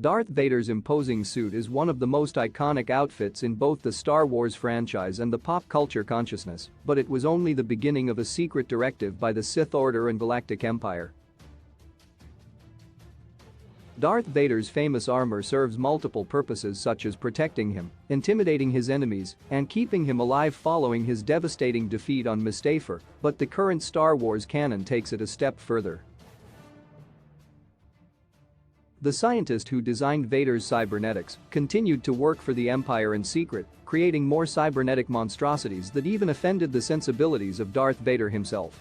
Darth Vader's imposing suit is one of the most iconic outfits in both the Star Wars franchise and the pop culture consciousness, but it was only the beginning of a secret directive by the Sith Order and Galactic Empire. Darth Vader's famous armor serves multiple purposes such as protecting him, intimidating his enemies, and keeping him alive following his devastating defeat on Mustafar, but the current Star Wars canon takes it a step further. The scientist who designed Vader's cybernetics continued to work for the Empire in secret, creating more cybernetic monstrosities that even offended the sensibilities of Darth Vader himself.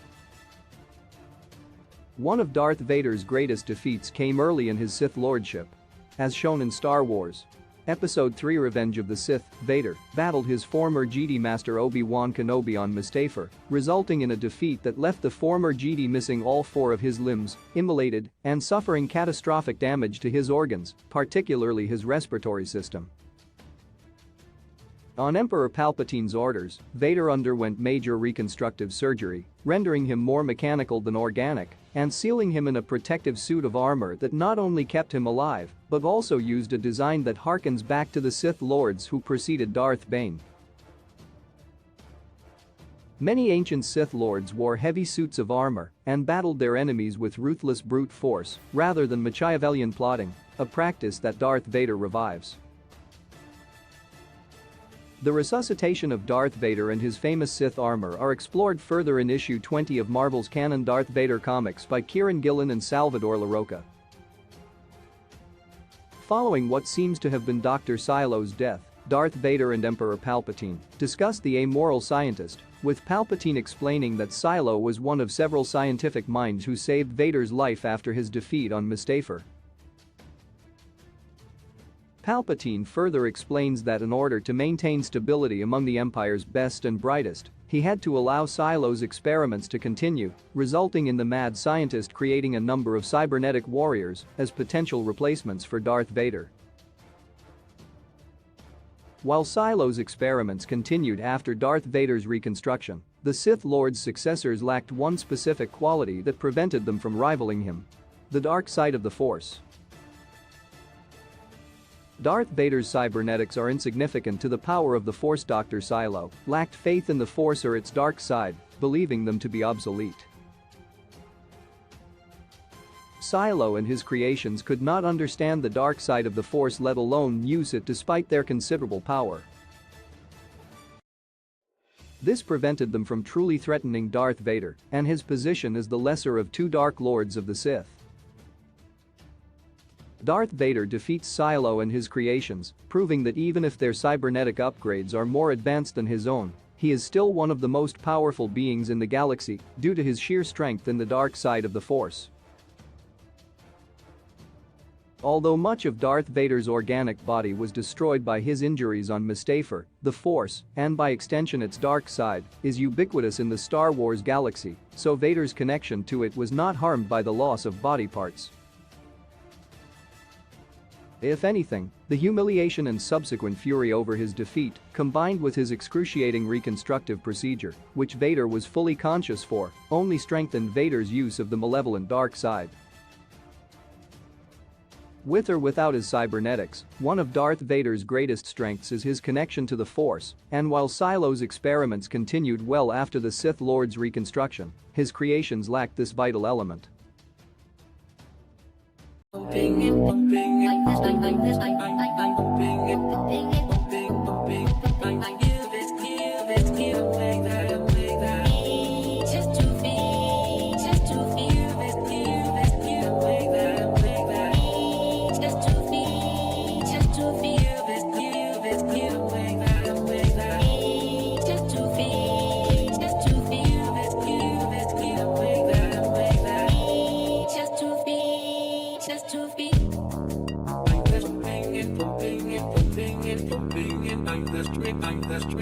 One of Darth Vader's greatest defeats came early in his Sith lordship. As shown in Star Wars Episode 3 Revenge of the Sith, Vader battled his former Jedi Master Obi-Wan Kenobi on Mustafar, resulting in a defeat that left the former Jedi missing all 4 of his limbs, immolated, and suffering catastrophic damage to his organs, particularly his respiratory system. On Emperor Palpatine's orders, Vader underwent major reconstructive surgery, rendering him more mechanical than organic, and sealing him in a protective suit of armor that not only kept him alive, but also used a design that harkens back to the Sith Lords who preceded Darth Bane. Many ancient Sith Lords wore heavy suits of armor and battled their enemies with ruthless brute force rather than Machiavellian plotting, a practice that Darth Vader revives. The resuscitation of Darth Vader and his famous Sith armor are explored further in issue 20 of Marvel's canon Darth Vader comics by Kieran Gillen and Salvador Larroca. Following what seems to have been Dr. Silo's death, Darth Vader and Emperor Palpatine discussed the amoral scientist, with Palpatine explaining that Silo was one of several scientific minds who saved Vader's life after his defeat on Mustafar. Palpatine further explains that in order to maintain stability among the Empire's best and brightest, he had to allow Silo's experiments to continue, resulting in the mad scientist creating a number of cybernetic warriors as potential replacements for Darth Vader. While Silo's experiments continued after Darth Vader's reconstruction, the Sith Lord's successors lacked one specific quality that prevented them from rivaling him: the dark side of the Force. Darth Vader's cybernetics are insignificant to the power of the Force. Dr. Silo lacked faith in the Force or its dark side, believing them to be obsolete. Silo and his creations could not understand the dark side of the Force, let alone use it despite their considerable power. This prevented them from truly threatening Darth Vader and his position as the lesser of 2 Dark Lords of the Sith. Darth Vader defeats Silo and his creations, proving that even if their cybernetic upgrades are more advanced than his own, he is still one of the most powerful beings in the galaxy due to his sheer strength in the dark side of the Force. Although much of Darth Vader's organic body was destroyed by his injuries on Mustafar, the Force, and by extension its dark side, is ubiquitous in the Star Wars galaxy, so Vader's connection to it was not harmed by the loss of body parts. If anything, the humiliation and subsequent fury over his defeat, combined with his excruciating reconstructive procedure, which Vader was fully conscious for, only strengthened Vader's use of the malevolent dark side. With or without his cybernetics, one of Darth Vader's greatest strengths is his connection to the Force, and while Silo's experiments continued well after the Sith Lord's reconstruction, his creations lacked this vital element. I'm the